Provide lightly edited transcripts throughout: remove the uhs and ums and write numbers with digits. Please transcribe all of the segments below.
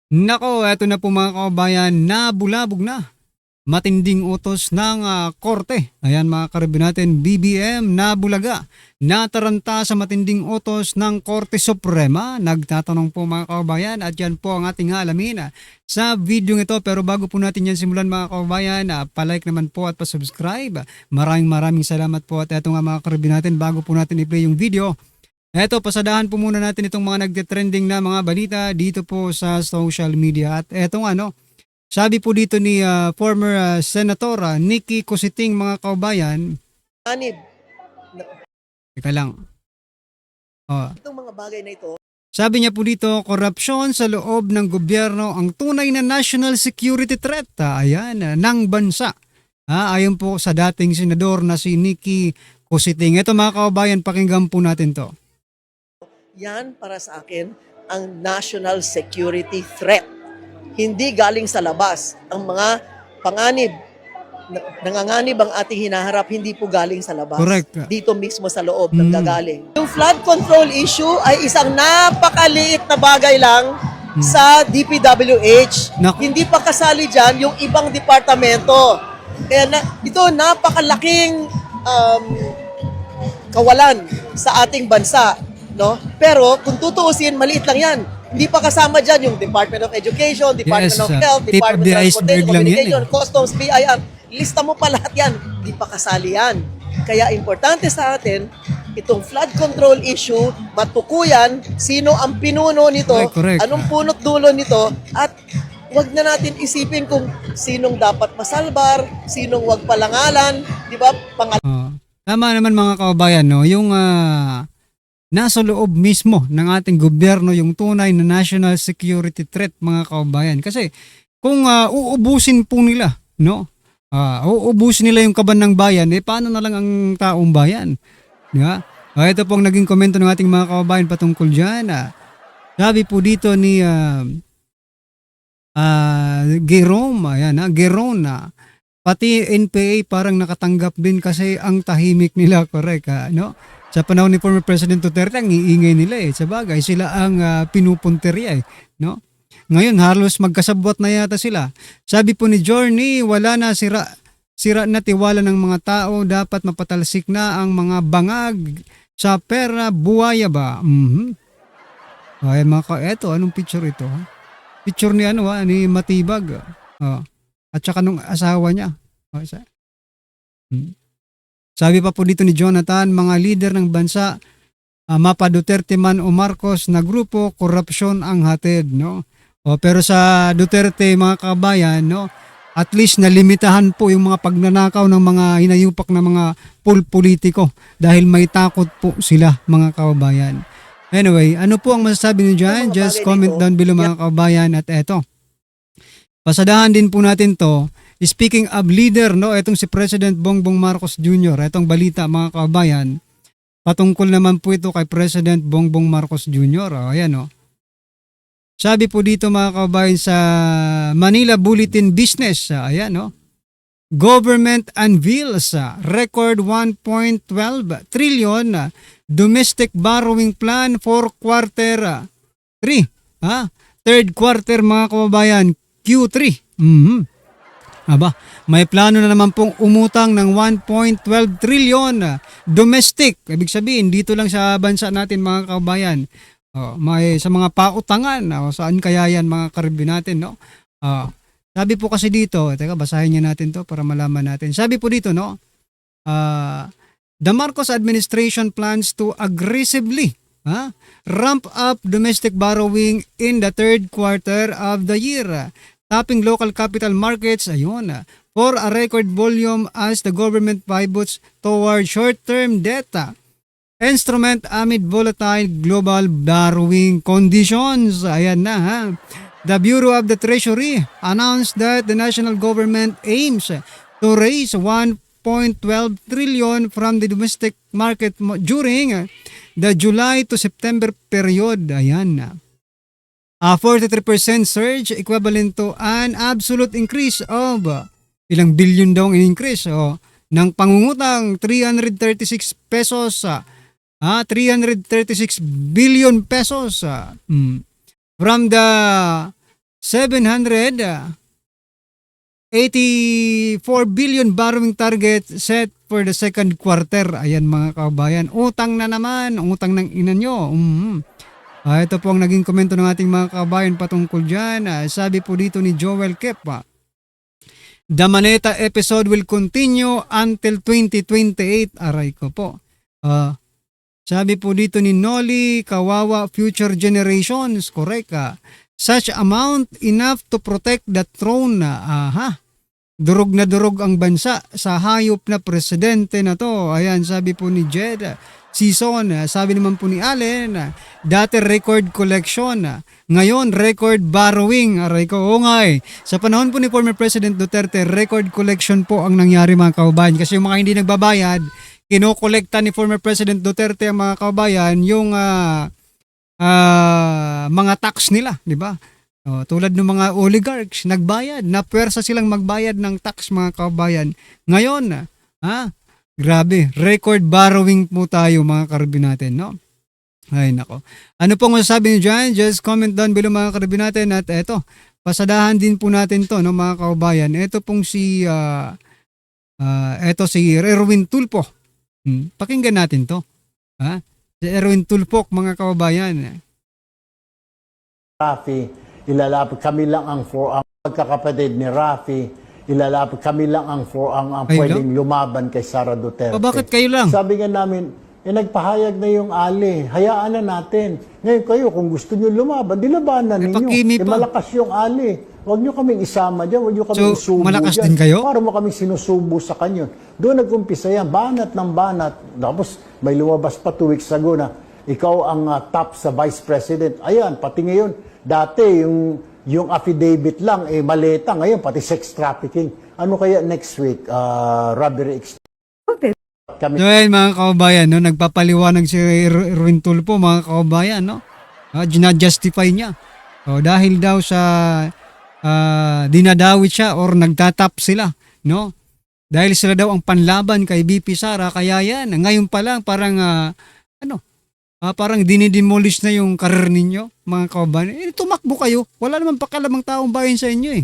Nako, eto na po mga kababayan, nabulabog na. Matinding utos ng korte. Ayan mga karibin natin, BBM nabulaga. Nataranta sa matinding utos ng Korte Suprema. Nagtatanong po mga kababayan at yan po ang ating alamin sa video ito. Pero bago po natin yan simulan mga kababayan, palike naman po at pasubscribe. Maraming salamat po at eto nga mga karibin natin, bago po natin i-play yung video. Eto, pasadahan po muna natin itong mga nagte-trending na mga balita dito po sa social media. At etong sabi po dito ni former Senator Nikki Cositing mga kaubayan. Anib, Teka lang. Oh, itong mga bagay na ito, sabi niya po dito, korupsyon sa loob ng gobyerno ang tunay na national security threat ng bansa. Ayon po sa dating senador na si Nikki Cositing. Ito mga kaubayan, pakinggan po natin to. yan para sa akin ang national security threat. Hindi galing sa labas. Ang mga panganib, nanganganib ang ating hinaharap, hindi po galing sa labas. Correct. Dito mismo sa loob nanggagaling. Yung flood control issue ay isang napakaliit na bagay lang sa DPWH. Naku. Hindi pa kasali dyan yung ibang departamento. Kaya ito napakalaking kawalan sa ating bansa, no? Pero kung tutuusin, maliit lang 'yan. Hindi pa kasama diyan yung Department of Education, Department Yes, of Health, tip of Department the of iceberg Transportation, lang yan, Communication, Customs, BIR. Lista mo pa lahat 'yan. Hindi pa kasali 'yan. Kaya importante sa atin itong flood control issue, matukuyan sino ang pinuno nito, Correct. anong punot dulo nito, at wag na natin isipin kung sinong dapat masalbar, sinong wag palangalan, di ba? Tama naman mga kababayan, no? Yung nasa loob mismo ng ating gobyerno yung tunay na national security threat mga kababayan. Kasi kung uubusin po nila, no? Uubusin nila yung kaban ng bayan, paano na lang ang taong bayan? Di ba? Ito pong naging komento ng ating mga kababayan patungkol dyan. Sabi po dito ni Jerome, Geron, pati NPA parang nakatanggap din kasi ang tahimik nila, correct, no? Sa panahon ni former President Duterte, ang iingay nila sa bagay, sila ang pinupunteriya no? Ngayon halos magkasabwat na yata sila. Sabi po ni Journey, wala na sira na tiwala ng mga tao, dapat mapatalsik na ang mga bangag sa pera, buwaya ba? Ay eto, anong picture ito? Picture ni ni Matibag. At saka nung asawa niya. Sabi pa po dito ni Jonathan, mga leader ng bansa, Mapa Duterte man o Marcos na grupo, korupsyon ang hatid, no? Pero sa Duterte mga kabayan, no, at least nalimitahan po yung mga pagnanakaw ng mga hinayupak na mga politiko dahil may takot po sila mga kababayan. Anyway, ano po ang masasabi niyo dyan? Just comment down below mga kababayan. At eto, pasadahan din po natin to. Speaking of leader, no, etong si President Bongbong Marcos Jr., etong balita mga kababayan, patungkol naman po ito kay President Bongbong Marcos Jr. Ayan, no. Sabi po dito mga kababayan sa Manila Bulletin Business, ayan, no. Government unveils record 1.12 trillion domestic borrowing plan for quarter 3. Third quarter mga kababayan, Q3. May plano na naman pong umutang ng 1.12 trillion domestic. Ibig sabihin, dito lang sa bansa natin mga kababayan. May sa mga pautangan, saan kaya yan mga karibin natin, no? Sabi po kasi dito, teka, basahin niya natin to para malaman natin. Sabi po dito, no? The Marcos administration plans to aggressively ramp up domestic borrowing in the third quarter of the year, tapping local capital markets, for a record volume as the government pivots toward short-term debt instrument amid volatile global borrowing conditions. Ayan na. The Bureau of the Treasury announced that the national government aims to raise 1.12 trillion from the domestic market during the July to September period. Ayan na. A 43% surge equivalent to an absolute increase of ilang billion daw ang increase ng pangungutang 336 pesos 336 billion pesos from the 784 billion borrowing target set for the second quarter. Ayan mga kabayan, utang na naman, utang ng ina nyo. Ito po ang naging komento ng ating mga kabayan patungkol dyan. Sabi po dito ni Joel Kep, The Maneta episode will continue until 2028. Aray ko po. Sabi po dito ni Noli, kawawa future generations. Correct. Such amount enough to protect the throne. Durog na durog ang bansa sa hayop na presidente na to. Ayan, sabi po ni Jed Season. Sabi naman po ni Allen, dati record collection, ngayon record borrowing. Aray ko, sa panahon po ni former President Duterte, record collection po ang nangyari mga kababayan. Kasi yung mga hindi nagbabayad, kinokolekta ni former President Duterte ang mga kababayan yung mga tax nila, di ba? Tulad ng mga oligarchs, nagbayad, napwersa silang magbayad ng tax mga kababayan. Ngayon, grabe, record borrowing po tayo mga karbi natin, no? Ay nako. Ano pong masasabi niyo dyan? Just comment down below mga karbi natin. At eto, pasadahan din po natin to, no mga kababayan. Ito pong si Erwin Tulfo. Pakinggan natin to. Si Erwin Tulfo, mga kababayan. Rafi, ilalapit kami lang ang magkakapatid ni Rafi, ilalapit kami lang ang pwedeng lumaban kay Sara Duterte. Bakit kayo lang? Sabi nga namin, nagpahayag na yung Ali, hayaan na natin. Ngayon kayo, kung gusto nyo lumaban, dilabanan ninyo. Malakas yung Ali. Huwag nyo kaming isama dyan, huwag nyo kaming isubo malakas dyan. Din kayo? Para mo kaming sinusubo sa kanyon. Doon nag-umpisa yan, banat ng banat. Tapos may lumabas pa 2 weeks ago na ikaw ang top sa Vice President. Ayan, pati ngayon, dati yung affidavit lang, maleta. Ngayon, pati sex trafficking. Ano kaya next week? Robbery So ayun mga kababayan, no, nagpapaliwanag si Erwin Tulfo mga kababayan, no? Ginajustify niya. Dahil daw sa dinadawit siya or nagtatap sila, no? Dahil sila daw ang panlaban kay BP Sara, kaya yan, ngayon pa lang parang parang dinidemolish na yung karir ninyo, mga kababayan. Tumakbo kayo, wala naman pakialamang taong bayan sa inyo eh.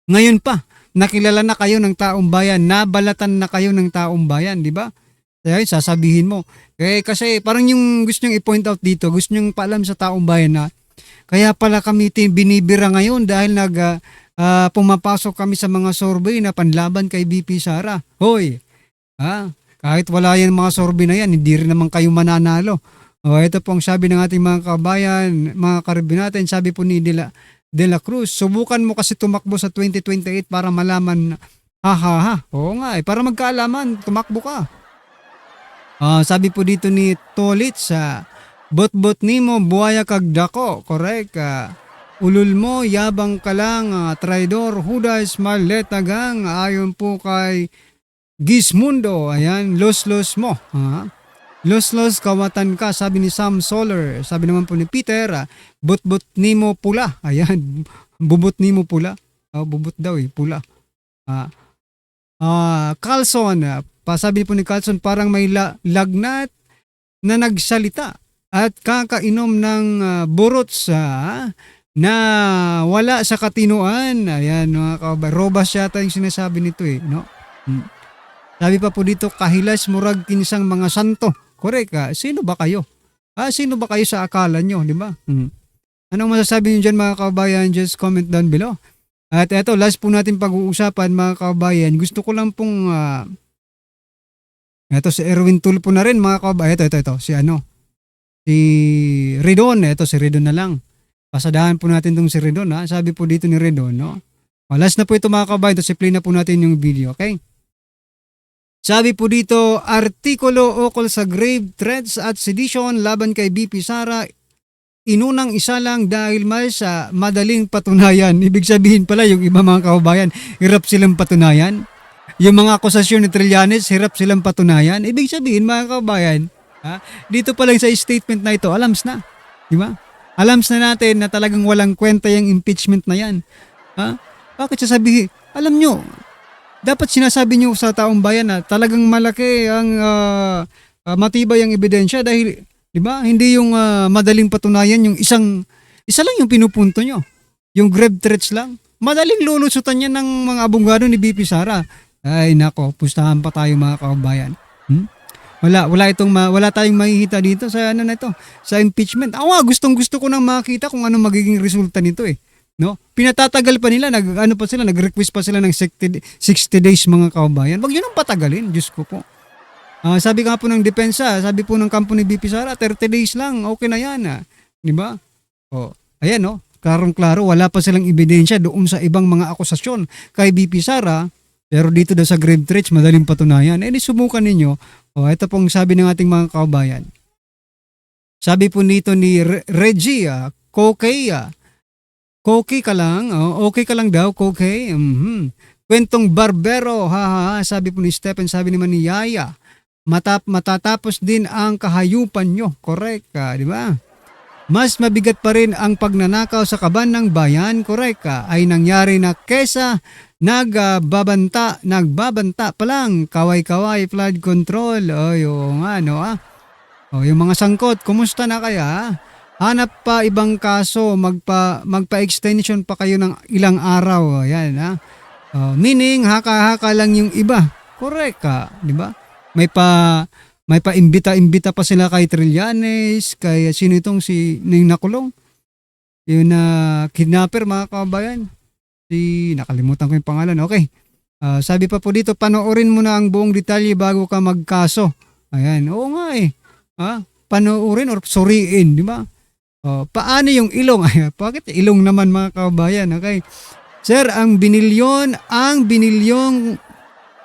Ngayon pa, nakilala na kayo ng taong bayan, nabalatan na kayo ng taong bayan, di ba? Kaya sasabihin mo. Kasi parang yung gusto nyong i-point out dito, gusto nyong paalam sa taong bayan na kaya pala kami binibira ngayon dahil pumapasok kami sa mga survey na panlaban kay BP Sara. Hoy, kahit wala yan mga survey na yan, hindi rin naman kayo mananalo. Ito pong sabi ng ating mga kabayan, mga karibin natin, sabi po ni De La Cruz, subukan mo kasi tumakbo sa 2028 para malaman, oo nga para magkaalaman, tumakbo ka. Sabi po dito ni Tolitz, bot-bot nimo buhaya kag dako, correct. Ulul mo, yabang ka lang, traidor, hudas, maletagang, ayon po kay Gismundo, ayan, los mo. Los kawatan ka, sabi ni Sam Solar. Sabi naman po ni Peter, bot-bot nimo pula. Ayan, bubot nimo pula. Bubot daw pula. Carlson, pasabi po ni Carlson, parang may lagnat na nagsalita at kakainom ng burots na wala sa katinuan. Ayan, mga kababayan. Robas yata yung sinasabi nito no? Sabi pa po dito, kahilas murag kinsang mga santo. Correct. Sino ba kayo? Sino ba kayo sa akala nyo, di ba? Anong masasabi nyo dyan mga kababayan? Just comment down below. At eto, last po natin pag-uusapan mga kababayan. Gusto ko lang pong eto si Erwin Tulfo na rin mga kababayan. Ito. Si Redon. Eto si Redon na lang. Pasadahan po natin tong si Redon. Sabi po dito ni Redon. No? Last na po ito mga kababayan. Ito, play na po natin yung video. Okay? Sabi po dito, artikulo ukol sa grave threats at sedition laban kay BP Sara, inunang isa lang dahil sa madaling patunayan. Ibig sabihin pala yung iba mga kababayan, hirap silang patunayan. Yung mga akusasyon ni Trillanes, hirap silang patunayan. Ibig sabihin mga kababayan, dito pa lang sa statement na ito, alams na. Di ba? Alams na natin na talagang walang kwenta yung impeachment na yan. Bakit sasabihin? Alam nyo, dapat sinasabi nyo sa taong bayan na talagang malaki ang matibay ang ebidensya dahil, di ba, hindi yung madaling patunayan yung isa lang yung pinupunto nyo. yung grave threats lang. Madaling lulusutan yan ng mga abogado ni BP Sara. Ay nako, pustahan pa tayo mga kababayan. Wala tayong makikita dito sa ano na ito, sa impeachment. Ako nga, gustong-gusto ko nang makita kung ano magiging resulta nito eh. No? Pinatatagal pa nila, nag-request pa sila ng 60 days mga kababayan. Wag yun ang patagalin, Diyos ko po. Sabi nga po ng depensa, sabi po ng kampo ni BP Sara, 30 days lang, okay na yan. Di ba? Ayan no, klarong-klaro, wala pa silang ebidensya doon sa ibang mga akusasyon kay BP Sara, pero dito daw sa grave threats, madaling patunayan. Subukan ninyo. Ito pong sabi ng ating mga kababayan. Sabi po nito ni Reggie, Kokey ka lang, okay ka lang daw, Kokey. Kwentong barbero, sabi po ni Stephen, sabi naman ni Yaya. Matatapos din ang kahayupan nyo, correct, di ba? Mas mabigat pa rin ang pagnanakaw sa kaban ng bayan, correct, ay nangyari na kesa nagbabanta pa lang, kaway-kaway, flood control, yung ano yung mga sangkot, kumusta na kaya? Hanap pa ibang kaso, magpa-extension pa kayo ng ilang araw, ayan meaning, haka-haka lang yung iba, correct di ba? May pa-imbita pa sila kay Trillanes, kay sino itong yung nakulong, yung kidnapper mga kababayan. Nakalimutan ko yung pangalan. Okay. Sabi pa po dito, panoorin mo na ang buong detalye bago ka magkaso. Ayan. Oo nga eh. Panoorin or suriin, di ba? Paano yung ilong? Bakit ilong naman mga kababayan? Okay. Sir, ang binilyong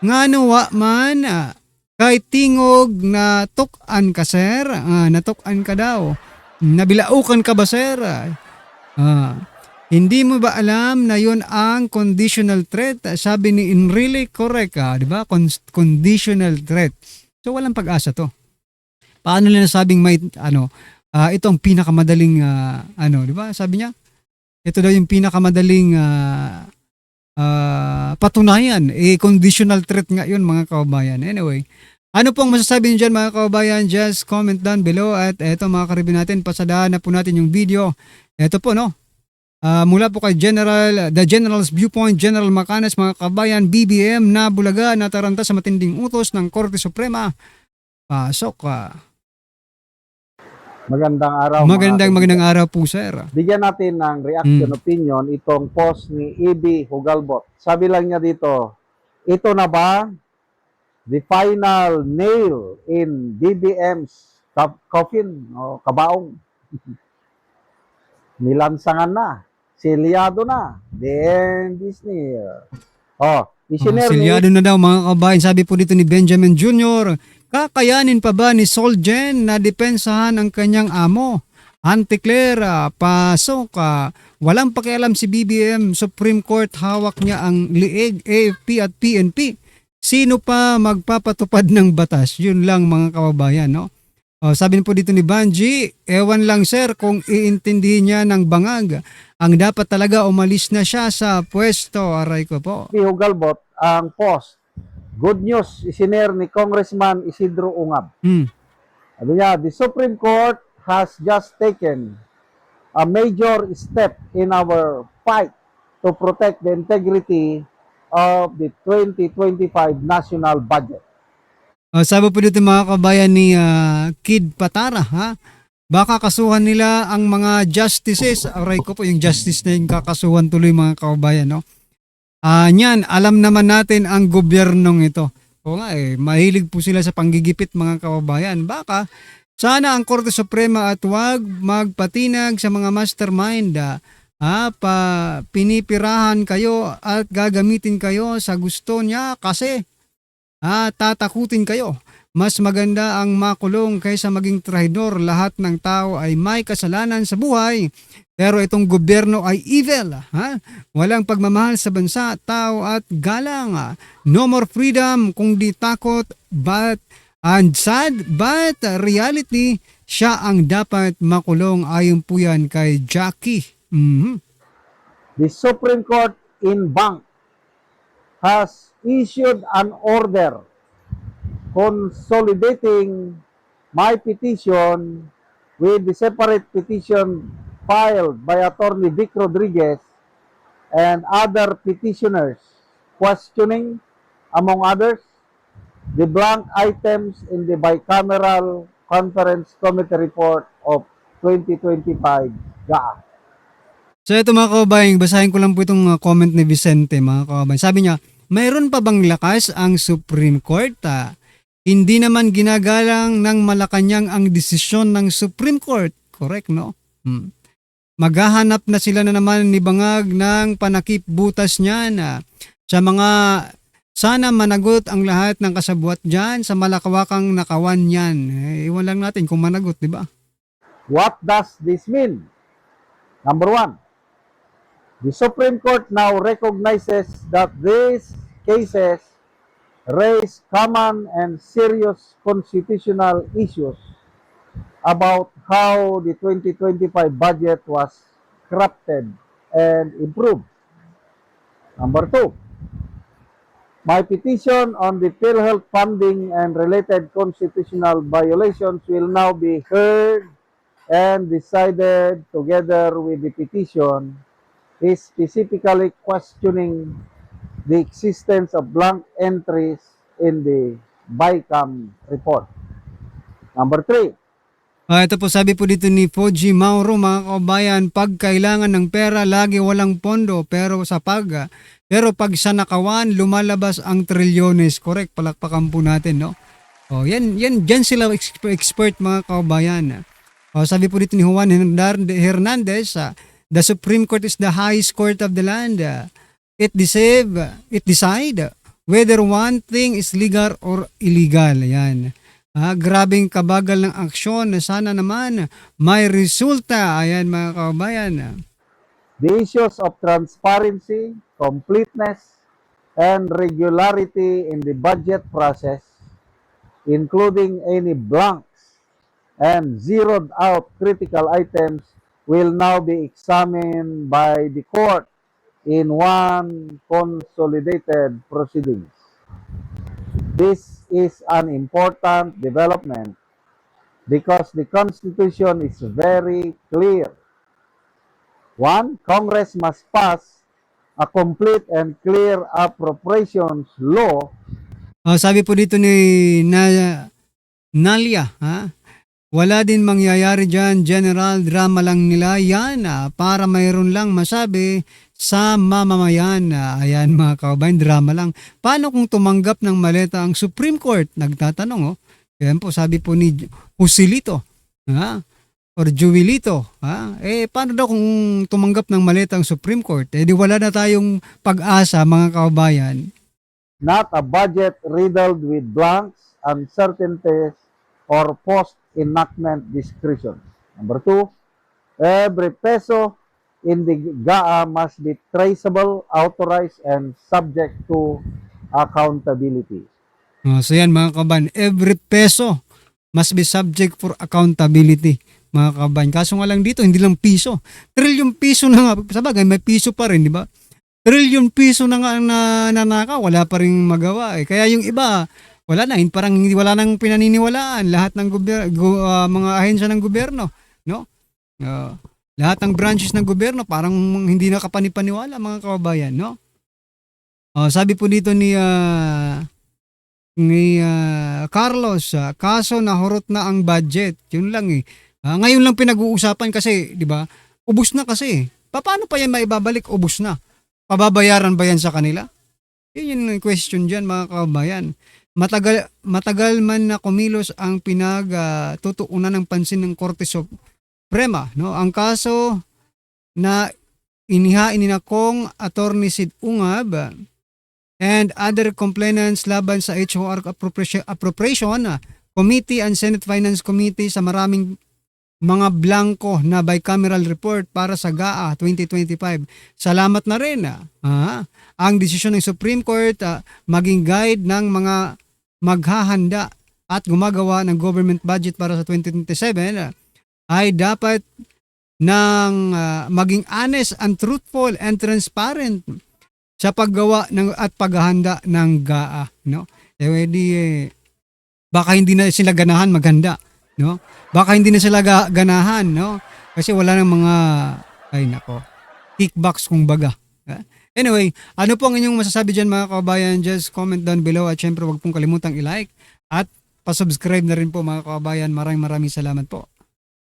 nga nawa man kay tingog na tukan ka, sir. Natukan ka daw. Nabilaukan ka ba, sir? Hindi mo ba alam na yun ang conditional threat? Sabi ni Enrile, correct di ba? Conditional threat. So walang pag-asa to. Paano nila nasabing may itong pinakamadaling di ba? Sabi niya, ito daw yung pinakamadaling patunayan. Conditional threat nga yun mga kababayan. Anyway, ano pong masasabi niyo dyan mga kababayan? Just comment down below at eto mga karibin natin, pasadaan na po natin yung video. Eto po mula po kay The General's Viewpoint, General Macanas, mga kabayan, BBM na bulaga na taranta sa matinding utos ng Korte Suprema. Pasok Magandang araw. Magandang araw po, sir. Bigyan natin ng reaction opinion itong post ni E.B. Hugalbot. Sabi lang niya dito, ito na ba the final nail in BBM's coffin o kabaong? Nilansangan na. Silyado na. The end is near. Silyado na daw mga kabayan. Sabi po dito ni Benjamin Jr., kakayanin pa ba ni Solgen na depensahan ang kanyang amo? Anti-Claire, pasok. Walang pakialam si BBM, Supreme Court, hawak niya ang liig, AFP at PNP. Sino pa magpapatupad ng batas? Yun lang mga kababayan, no? Sabi po dito ni Banji, ewan lang sir kung iintindihin niya ng bangag. Ang dapat talaga umalis na siya sa pwesto. Aray ko po. Hugalbot, ang post. Good news, isiner ni Congressman Isidro Ungab. Sabi niya, the Supreme Court has just taken a major step in our fight to protect the integrity of the 2025 national budget. Sabi po dito mga kabayan ni Kid Patara, baka kasuhan nila ang mga justices. Aray ko po, yung justice na yung kakasuhan tuloy mga kabayan, no? Niyan, alam naman natin ang gobyernong ito. O nga mahilig po sila sa panggigipit mga kababayan. Baka sana ang Korte Suprema at wag magpatinag sa mga mastermind. Pinipirahan kayo at gagamitin kayo sa gusto niya kasi tatakutin kayo. Mas maganda ang makulong kaysa maging trahidor. Lahat ng tao ay may kasalanan sa buhay. Pero itong gobyerno ay evil. Walang pagmamahal sa bansa, tao at galang. No more freedom kung di takot. And sad, but reality, siya ang dapat makulong. Ayon po yan kay Jackie. The Supreme Court in Bank has issued an order consolidating my petition with the separate petition filed by Attorney Vic Rodriguez and other petitioners questioning, among others, the blank items in the bicameral conference committee report of 2025 GAA. So ito mga kababayan, basahin ko lang po itong comment ni Vicente mga kababayan. Sabi niya, mayroon pa bang lakas ang Supreme Court? Hindi naman ginagalang ng Malacanang ang desisyon ng Supreme Court. Correct, no? Maghahanap na sila na naman ni Bangag ng panakip butas niyan sa mga sana managot ang lahat ng kasabwat dyan sa malakawakang nakawan yan. Iwan lang natin kung managot, di ba? What does this mean? Number one, the Supreme Court now recognizes that these cases raise common and serious constitutional issues about how the 2025 budget was crafted and improved. Number two, my petition on the PhilHealth funding and related constitutional violations will now be heard and decided together with the petition is specifically questioning the existence of blank entries in the BICAM report. Number three, Ito po sabi po dito ni Fuji Mauro mga kababayan, pag kailangan ng pera lagi walang pondo pero pag sa nakawan lumalabas ang trilyones. Correct, palakpakan po natin, no? Yan diyan sila expert mga kababayan. Sabi po dito ni Juan Hernandez, the Supreme Court is the highest court of the land. It decide whether one thing is legal or illegal. Ayan. Grabing kabagal ng aksyon na sana naman may resulta. Ayan mga kababayan. the issues of transparency, completeness, and regularity in the budget process, including any blanks and zeroed out critical items, will now be examined by the court in one consolidated proceedings. This is an important development because the Constitution is very clear. One, Congress must pass a complete and clear appropriations law. Sabi po dito ni Nalia, wala din mangyayari dyan, General, drama lang nila yan para mayroon lang masabi sa mamamayan. Ayan mga kababayan, drama lang. Paano kung tumanggap ng maleta ang Supreme Court? Nagtatanong, Ayan po, sabi po ni Joselito, or Juilito, paano daw kung tumanggap ng maleta ang Supreme Court? Di wala na tayong pag-asa mga kababayan. Not a budget riddled with blanks, uncertainties, or post-enactment discretion. Number two, every peso in the GAA must be traceable, authorized, and subject to accountability. So yan mga kababayan, every peso must be subject for accountability mga kababayan. Kaso nga lang dito, hindi lang piso. Trilyon piso na nga. Sabagay, may piso pa rin, di ba? Trilyon piso na nga na nanakaw, wala pa rin magawa. Kaya yung iba, wala na, parang wala nang pinaniniwalaan lahat ng mga ahensya ng gobyerno, no? Lahat ng branches ng gobyerno parang hindi nakapanipaniwala mga kababayan, no? Sabi po dito ni Carlos, kaso nahurot na ang budget. Yun lang ngayon lang pinag-uusapan kasi, di ba? Ubus na kasi. Paano pa yan maibabalik? Ubus na. Pababayaran ba yan sa kanila? Yun yung question dyan mga kababayan. Matagal man na kumilos ang pinagtutuunan ng pansin ng Korte Suprema, no? Ang kaso na inihain ni Kong Attorney Sid Ungab and other complainants laban sa HOR Appropriation Committee and Senate Finance Committee sa maraming mga blanco na bicameral report para sa GAA 2025. Salamat na rin ang desisyon ng Supreme Court maging guide ng mga maghahanda at gumagawa ng government budget para sa 2027 ay dapat ng maging honest and truthful and transparent sa paggawa at paghahanda ng GAA, no? Baka hindi na sila ganahan maghanda, no? Baka hindi na sila ganahan, no? Kasi wala nang mga kickbacks kumbaga, Anyway, ano po ang inyong masasabi dyan mga kababayan? Just comment down below at syempre wag pong kalimutang i-like at pasubscribe na rin po mga kababayan. Maraming salamat po.